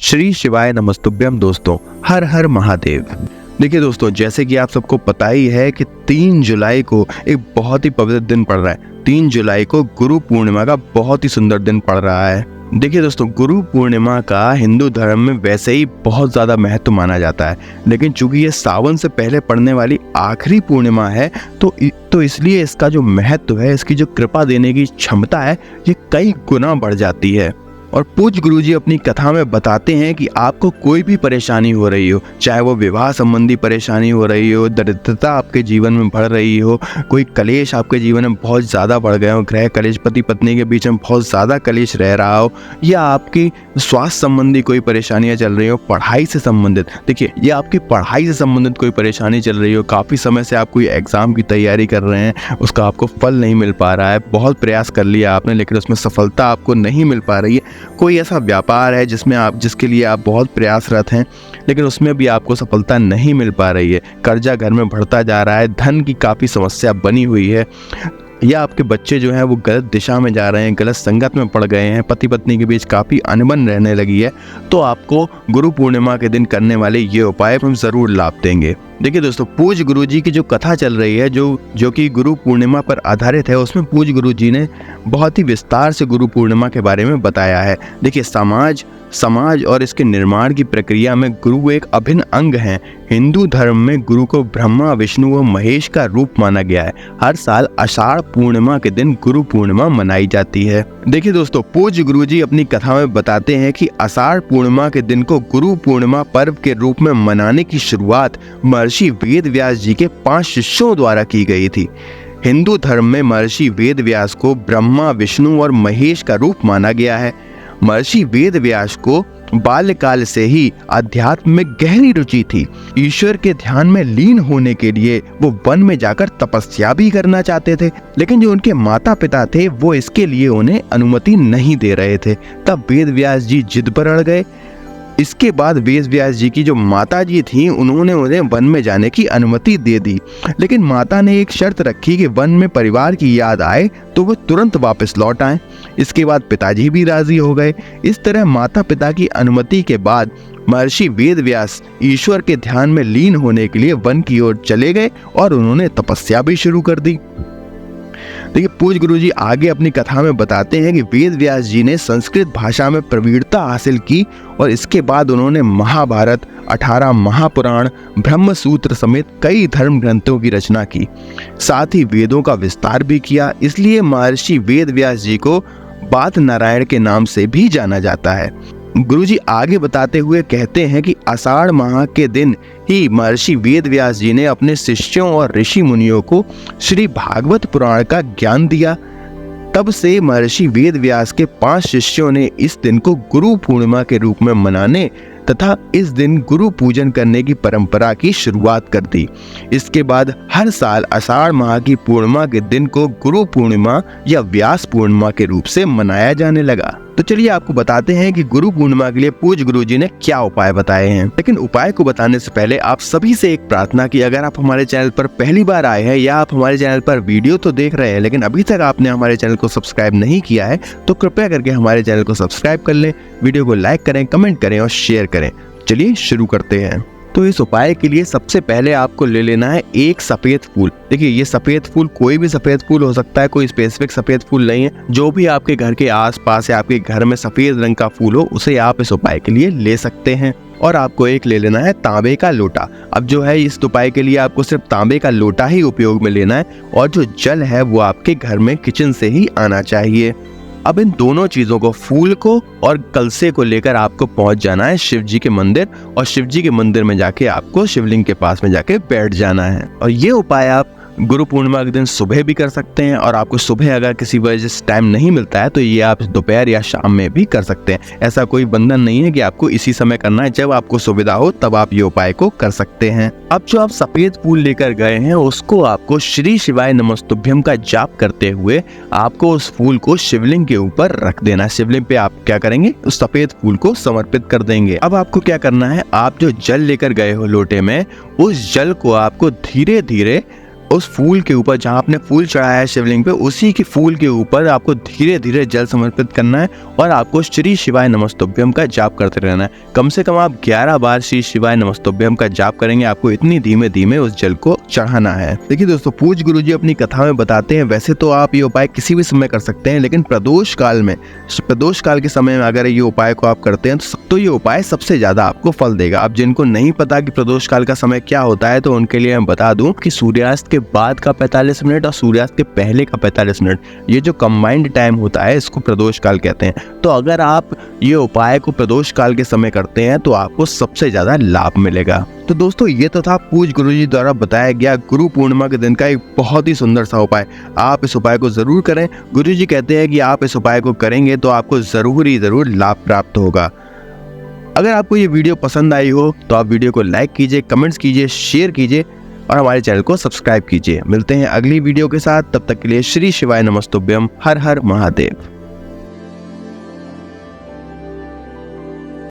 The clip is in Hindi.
श्री शिवाय नमस्तुभ्यम। दोस्तों, हर हर महादेव। देखिए दोस्तों, जैसे कि आप सबको पता ही है कि 3 जुलाई को एक बहुत ही पवित्र दिन पड़ रहा है। 3 जुलाई को गुरु पूर्णिमा का बहुत ही सुंदर दिन पड़ रहा है। देखिए दोस्तों, गुरु पूर्णिमा का हिंदू धर्म में वैसे ही बहुत ज़्यादा महत्व माना जाता है, लेकिन चूंकि ये सावन से पहले पड़ने वाली आखिरी पूर्णिमा है तो इसलिए इसका जो महत्व है, इसकी जो कृपा देने की क्षमता है, ये कई गुना बढ़ जाती है। और पूज्य गुरुजी अपनी कथा में बताते हैं कि आपको कोई भी परेशानी हो रही हो, चाहे वो विवाह संबंधी परेशानी हो रही हो, दरिद्रता आपके जीवन में बढ़ रही हो, कोई कलेश आपके जीवन में बहुत ज़्यादा बढ़ गए हो, गृह कलेश, पति पत्नी के बीच में बहुत ज़्यादा कलेश रह रहा हो, या आपकी स्वास्थ्य संबंधी कोई परेशानियाँ चल रही हो, पढ़ाई से संबंधित, देखिए ये आपकी पढ़ाई से संबंधित कोई परेशानी चल रही हो, काफ़ी समय से आप कोई एग्ज़ाम की तैयारी कर रहे हैं, उसका आपको फल नहीं मिल पा रहा है, बहुत प्रयास कर लिया आपने लेकिन उसमें सफलता आपको नहीं मिल पा रही है, कोई ऐसा व्यापार है जिसके लिए आप बहुत प्रयासरत हैं लेकिन उसमें भी आपको सफलता नहीं मिल पा रही है, कर्जा घर में बढ़ता जा रहा है, धन की काफ़ी समस्या बनी हुई है, या आपके बच्चे जो हैं वो गलत दिशा में जा रहे हैं, गलत संगत में पड़ गए हैं, पति पत्नी के बीच काफ़ी अनबन रहने लगी है, तो आपको गुरु पूर्णिमा के दिन करने वाले ये उपाय हम ज़रूर लाभ देंगे। देखिए दोस्तों, पूज्य गुरुजी की जो कथा चल रही है जो कि गुरु पूर्णिमा पर आधारित है, उसमें पूज्य गुरुजी ने बहुत ही विस्तार से गुरु पूर्णिमा के बारे में बताया है। देखिए, समाज और इसके निर्माण की प्रक्रिया में गुरु एक अभिन्न अंग हैं। हिंदू धर्म में गुरु को ब्रह्मा, विष्णु व महेश का रूप माना गया है। हर साल आषाढ़ पूर्णिमा के दिन गुरु पूर्णिमा मनाई जाती है। देखिए दोस्तों, पूज्य गुरुजी अपनी कथा में बताते हैं कि आषाढ़ पूर्णिमा के दिन को गुरु पूर्णिमा पर्व के रूप में मनाने की शुरुआत महर्षि वेद व्यास जी के 5 शिष्यों द्वारा की गई थी। हिंदू धर्म में महर्षि वेद व्यास को ब्रह्मा, विष्णु और महेश का रूप माना गया है। महर्षि वेद व्यास को बाल्यकाल से ही अध्यात्म में गहरी रुचि थी। ईश्वर के ध्यान में लीन होने के लिए वो वन में जाकर तपस्या भी करना चाहते थे, लेकिन जो उनके माता पिता थे वो इसके लिए उन्हें अनुमति नहीं दे रहे थे। तब वेद व्यास जी जिद पर अड़ गए। इसके बाद वेद व्यास जी की जो माता जी थी, उन्होंने उन्हें वन में जाने की अनुमति दे दी, लेकिन माता ने एक शर्त रखी कि वन में परिवार की याद आए तो वो तुरंत वापस लौट आए। इसके बाद पिताजी भी राजी हो गए। इस तरह माता पिता की अनुमति के बाद महर्षि वेद व्यास ईश्वर के ध्यान में लीन होने के लिए वन की ओर चले गए और उन्होंने तपस्या भी शुरू कर दी। देखिए, पूज्य गुरुजी आगे अपनी कथा में बताते हैं कि वेद व्यास जी ने संस्कृत भाषा में प्रवीणता हासिल की और इसके बाद उन्होंने महाभारत, 18 महापुराण, ब्रह्म सूत्र समेत कई धर्म ग्रंथों की रचना की। साथ ही वेदों का विस्तार भी किया। इसलिए महर्षि वेद व्यास जी को बात नारायण के नाम से भी जाना जाता है। गुरुजी आगे बताते हुए कहते हैं कि आषाढ़ माह के दिन ही महर्षि वेद व्यास जी ने अपने शिष्यों और ऋषि मुनियों को श्री भागवत पुराण का ज्ञान दिया। तब से महर्षि वेद व्यास के 5 शिष्यों ने इस दिन को गुरु पूर्णिमा के रूप में मनाने तथा इस दिन गुरु पूजन करने की परंपरा की शुरुआत कर दी। इसके बाद हर साल आषाढ़ माह की पूर्णिमा के दिन को गुरु पूर्णिमा या व्यास पूर्णिमा के रूप से मनाया जाने लगा। तो चलिए आपको बताते हैं कि गुरु पूर्णिमा के लिए पूज्य गुरुजी ने क्या उपाय बताए हैं। लेकिन उपाय को बताने से पहले आप सभी से एक प्रार्थना की, अगर आप हमारे चैनल पर पहली बार आए हैं या आप हमारे चैनल पर वीडियो तो देख रहे हैं लेकिन अभी तक आपने हमारे चैनल को सब्सक्राइब नहीं किया है, तो कृपया करके हमारे चैनल को सब्सक्राइब कर लें, वीडियो को लाइक करें, कमेंट करें और शेयर करें। चलिए शुरू करते हैं। तो इस उपाय के लिए सबसे पहले आपको ले लेना है एक सफेद फूल। देखिए, ये सफेद फूल कोई भी सफेद फूल हो सकता है, कोई स्पेसिफिक सफेद फूल नहीं है। जो भी आपके घर के आसपास या आपके घर में सफेद रंग का फूल हो, उसे आप इस उपाय के लिए ले सकते हैं। और आपको एक ले लेना है तांबे का लोटा। अब जो है, इस उपाय के लिए आपको सिर्फ तांबे का लोटा ही उपयोग में लेना है और जो जल है वो आपके घर में किचन से ही आना चाहिए। अब इन दोनों चीजों को, फूल को और कलसे को लेकर आपको पहुंच जाना है शिव जी के मंदिर, और शिव जी के मंदिर में जाके आपको शिवलिंग के पास में जाके बैठ जाना है। और ये उपाय आप गुरु पूर्णिमा के दिन सुबह भी कर सकते हैं, और आपको सुबह अगर किसी वजह से टाइम नहीं मिलता है तो ये आप दोपहर या शाम में भी कर सकते हैं। ऐसा कोई बंधन नहीं है कि आपको इसी समय करना है, जब आपको सुविधा हो तब आप ये उपाय को कर सकते हैं। अब जो आप सफेद फूल लेकर गए हैं, उसको आपको श्री शिवाय नमस्तुभ्यम का जाप करते हुए आपको उस फूल को शिवलिंग के ऊपर रख देना है। शिवलिंग पे आप क्या करेंगे, उस सफेद फूल को समर्पित कर देंगे। अब आपको क्या करना है, आप जो जल लेकर गए हो लोटे में, उस जल को आपको धीरे धीरे उस फूल के ऊपर, जहाँ आपने फूल चढ़ाया है शिवलिंग पे, उसी के फूल के ऊपर आपको धीरे धीरे जल समर्पित करना है और आपको श्री शिवाय नमस्तुभ्यम का जाप करते रहना है। कम से कम आप 11 बार श्री शिवाय नमस्तुभ्यम का जाप करेंगे, आपको इतनी धीमे धीमे उस जल को चढ़ाना है। देखिए दोस्तों, पूज गुरुजी अपनी कथा में बताते हैं, वैसे तो आप ये उपाय किसी भी समय कर सकते हैं, लेकिन प्रदोष काल के समय में अगर ये उपाय को आप करते हैं तो ये उपाय सबसे ज्यादा आपको फल देगा। अब जिनको नहीं पता कि प्रदोष काल का समय क्या होता है, तो उनके लिए मैं बता दूं कि सूर्यास्त के बाद का 45 मिनट और सूर्यास्त के पहले का 45 मिनट, ये जो कंबाइंड टाइम होता है, इसको प्रदोष काल कहते हैं। तो अगर आप ये उपाय को प्रदोष काल के समय करते हैं तो आपको सबसे ज्यादा लाभ मिलेगा। तो दोस्तों, ये तो था पूज गुरुजी द्वारा बताया गया गुरु पूर्णिमा के दिन का एक बहुत ही सुंदर सा उपाय। आप इस उपाय को जरूर करें। गुरुजी कहते हैं कि आप इस उपाय को करेंगे तो आपको जरूर लाभ प्राप्त होगा। अगर आपको ये वीडियो पसंद आई हो तो आप वीडियो को लाइक कीजिए, कमेंट्स कीजिए, शेयर कीजिए और हमारे चैनल को सब्सक्राइब कीजिए। मिलते हैं अगली वीडियो के साथ, तब तक के लिए श्री शिवाय नमस्तुभ्यम। हर हर महादेव।